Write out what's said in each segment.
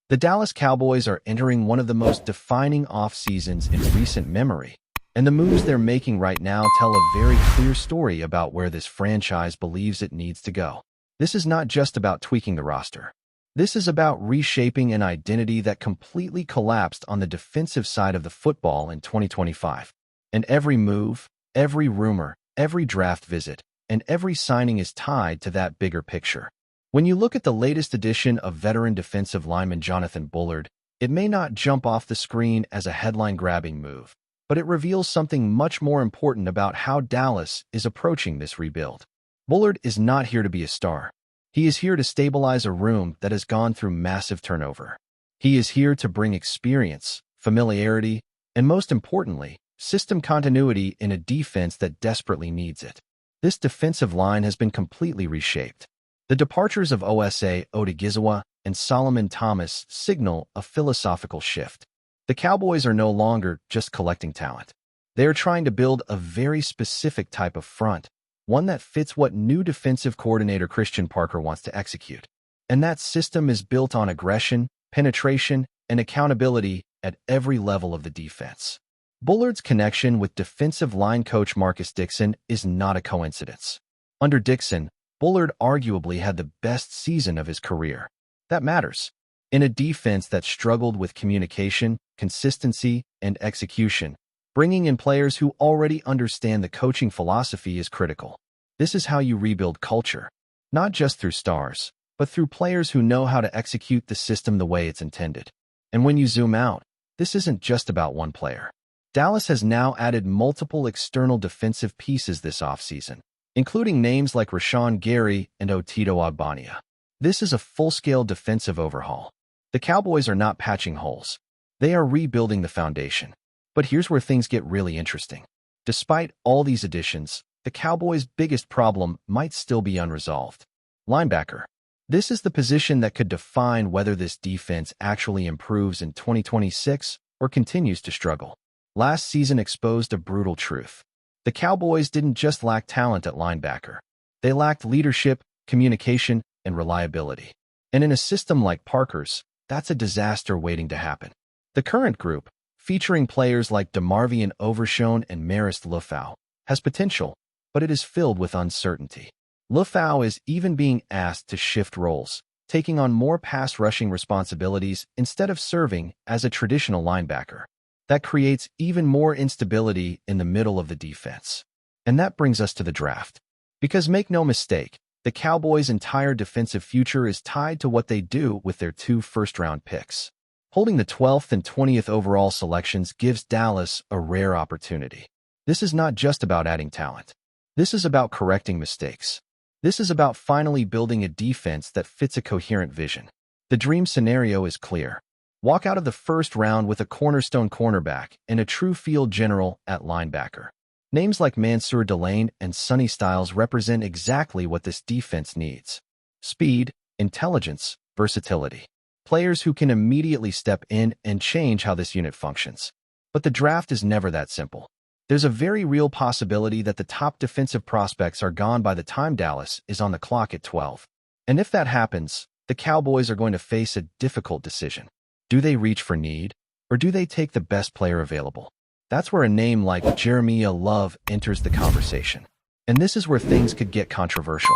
The Dallas Cowboys are entering one of the most defining off-seasons in recent memory, and the moves they're making right now tell a very clear story about where this franchise believes it needs to go. This is not just about tweaking the roster. This is about reshaping an identity that completely collapsed on the defensive side of the football in 2025. And every move, every rumor, every draft visit, and every signing is tied to that bigger picture. When you look at the latest addition of veteran defensive lineman Jonathan Bullard, it may not jump off the screen as a headline-grabbing move, but it reveals something much more important about how Dallas is approaching this rebuild. Bullard is not here to be a star. He is here to stabilize a room that has gone through massive turnover. He is here to bring experience, familiarity, and most importantly, system continuity in a defense that desperately needs it. This defensive line has been completely reshaped. The departures of Osa Odigizwa and Solomon Thomas signal a philosophical shift. The Cowboys are no longer just collecting talent. They are trying to build a very specific type of front, one that fits what new defensive coordinator Christian Parker wants to execute. And that system is built on aggression, penetration, and accountability at every level of the defense. Bullard's connection with defensive line coach Marcus Dixon is not a coincidence. Under Dixon, Bullard arguably had the best season of his career. That matters. In a defense that struggled with communication, consistency, and execution, bringing in players who already understand the coaching philosophy is critical. This is how you rebuild culture, not just through stars, but through players who know how to execute the system the way it's intended. And when you zoom out, this isn't just about one player. Dallas has now added multiple external defensive pieces this offseason, including names like Rashawn Gary and Otito Ogbonnia. This is a full-scale defensive overhaul. The Cowboys are not patching holes. They are rebuilding the foundation. But here's where things get really interesting. Despite all these additions, the Cowboys' biggest problem might still be unresolved. Linebacker. This is the position that could define whether this defense actually improves in 2026 or continues to struggle. Last season exposed a brutal truth. The Cowboys didn't just lack talent at linebacker. They lacked leadership, communication, and reliability. And in a system like Parker's, that's a disaster waiting to happen. The current group, featuring players like DeMarvion Overshown and Marist Liufau, has potential, but it is filled with uncertainty. Liufau is even being asked to shift roles, taking on more pass-rushing responsibilities instead of serving as a traditional linebacker. That creates even more instability in the middle of the defense. And that brings us to the draft. Because make no mistake, the Cowboys' entire defensive future is tied to what they do with their 2 first-round picks. Holding the 12th and 20th overall selections gives Dallas a rare opportunity. This is not just about adding talent. This is about correcting mistakes. This is about finally building a defense that fits a coherent vision. The dream scenario is clear. Walk out of the first round with a cornerstone cornerback and a true field general at linebacker. Names like Mansour Delane and Sonny Styles represent exactly what this defense needs. Speed, intelligence, versatility. Players who can immediately step in and change how this unit functions. But the draft is never that simple. There's a very real possibility that the top defensive prospects are gone by the time Dallas is on the clock at 12. And if that happens, the Cowboys are going to face a difficult decision. Do they reach for need, or do they take the best player available? That's where a name like Jeremiah Love enters the conversation. And this is where things could get controversial.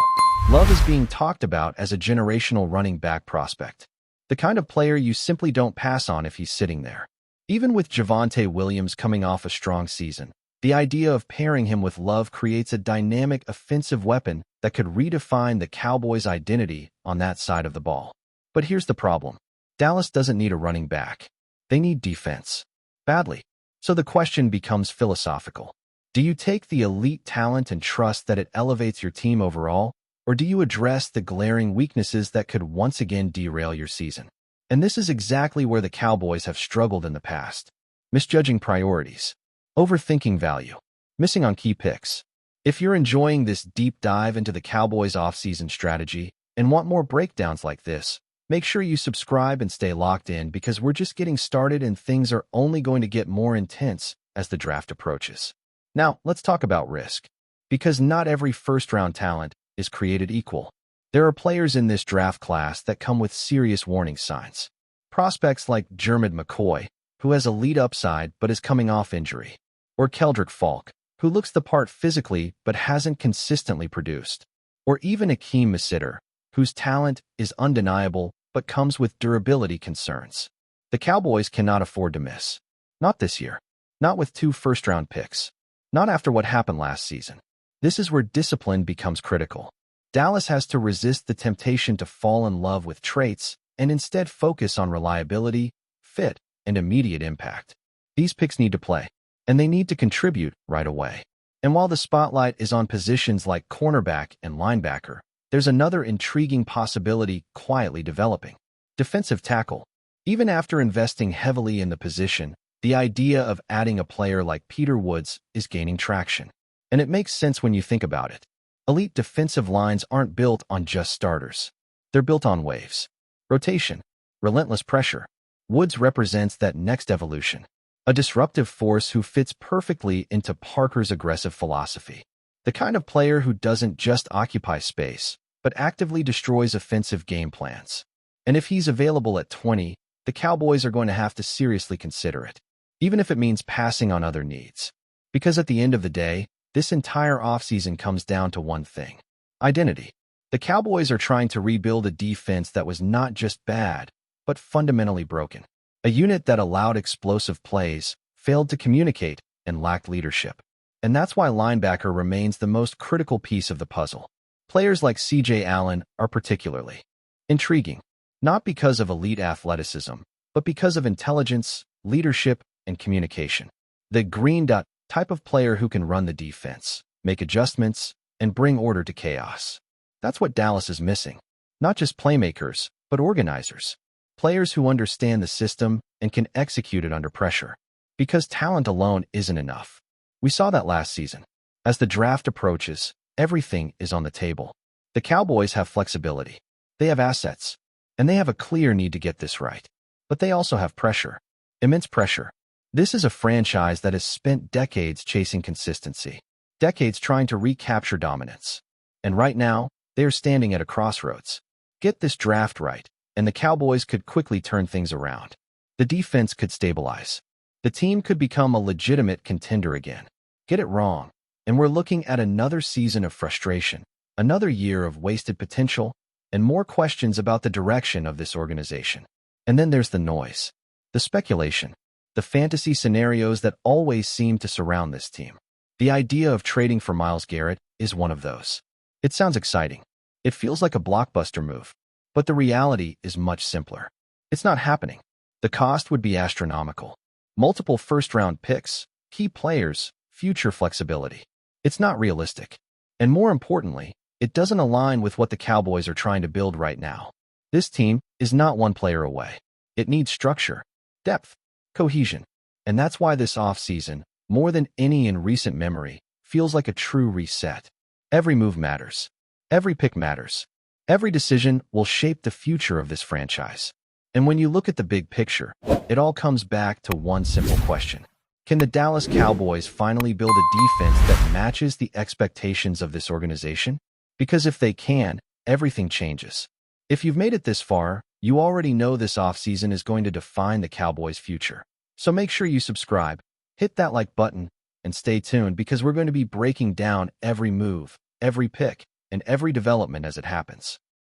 Love is being talked about as a generational running back prospect. The kind of player you simply don't pass on if he's sitting there. Even with Javonte Williams coming off a strong season, the idea of pairing him with Love creates a dynamic offensive weapon that could redefine the Cowboys' identity on that side of the ball. But here's the problem. Dallas doesn't need a running back. They need defense. Badly. So the question becomes philosophical. Do you take the elite talent and trust that it elevates your team overall, or do you address the glaring weaknesses that could once again derail your season? And this is exactly where the Cowboys have struggled in the past. Misjudging priorities. Overthinking value. Missing on key picks. If you're enjoying this deep dive into the Cowboys' offseason strategy and want more breakdowns like this, make sure you subscribe and stay locked in because we're just getting started and things are only going to get more intense as the draft approaches. Now, let's talk about risk. Because not every first-round talent is created equal. There are players in this draft class that come with serious warning signs. Prospects like Jermid McCoy, who has elite upside but is coming off injury, or Keldrick Falk, who looks the part physically but hasn't consistently produced, or even Akeem Masitter, whose talent is undeniable but comes with durability concerns. The Cowboys cannot afford to miss. Not this year. Not with 2 first-round picks. Not after what happened last season. This is where discipline becomes critical. Dallas has to resist the temptation to fall in love with traits and instead focus on reliability, fit, and immediate impact. These picks need to play, and they need to contribute right away. And while the spotlight is on positions like cornerback and linebacker, there's another intriguing possibility quietly developing: defensive tackle. Even after investing heavily in the position, the idea of adding a player like Peter Woods is gaining traction. And it makes sense when you think about it. Elite defensive lines aren't built on just starters. They're built on waves, rotation, relentless pressure. Woods represents that next evolution, a disruptive force who fits perfectly into Parker's aggressive philosophy. The kind of player who doesn't just occupy space, but actively destroys offensive game plans. And if he's available at 20, the Cowboys are going to have to seriously consider it, even if it means passing on other needs. Because at the end of the day, this entire offseason comes down to one thing: identity. The Cowboys are trying to rebuild a defense that was not just bad, but fundamentally broken. A unit that allowed explosive plays, failed to communicate, and lacked leadership. And that's why linebacker remains the most critical piece of the puzzle. Players like C.J. Allen are particularly intriguing, not because of elite athleticism, but because of intelligence, leadership, and communication. The green dot type of player who can run the defense, make adjustments, and bring order to chaos. That's what Dallas is missing. Not just playmakers, but organizers. Players who understand the system and can execute it under pressure. Because talent alone isn't enough. We saw that last season. As the draft approaches, everything is on the table. The Cowboys have flexibility. They have assets. And they have a clear need to get this right. But they also have pressure. Immense pressure. This is a franchise that has spent decades chasing consistency. Decades trying to recapture dominance. And right now, they are standing at a crossroads. Get this draft right, and the Cowboys could quickly turn things around. The defense could stabilize. The team could become a legitimate contender again. Get it wrong, and we're looking at another season of frustration, another year of wasted potential, and more questions about the direction of this organization. And then there's the noise, the speculation, the fantasy scenarios that always seem to surround this team. The idea of trading for Myles Garrett is one of those. It sounds exciting. It feels like a blockbuster move. But the reality is much simpler. It's not happening. The cost would be astronomical. Multiple first-round picks, key players, future flexibility. It's not realistic. And more importantly, it doesn't align with what the Cowboys are trying to build right now. This team is not one player away. It needs structure, depth, cohesion. And that's why this offseason, more than any in recent memory, feels like a true reset. Every move matters. Every pick matters. Every decision will shape the future of this franchise. And when you look at the big picture, it all comes back to one simple question. Can the Dallas Cowboys finally build a defense that matches the expectations of this organization? Because if they can, everything changes. If you've made it this far, you already know this offseason is going to define the Cowboys' future. So make sure you subscribe, hit that like button, and stay tuned because we're going to be breaking down every move, every pick, and every development as it happens.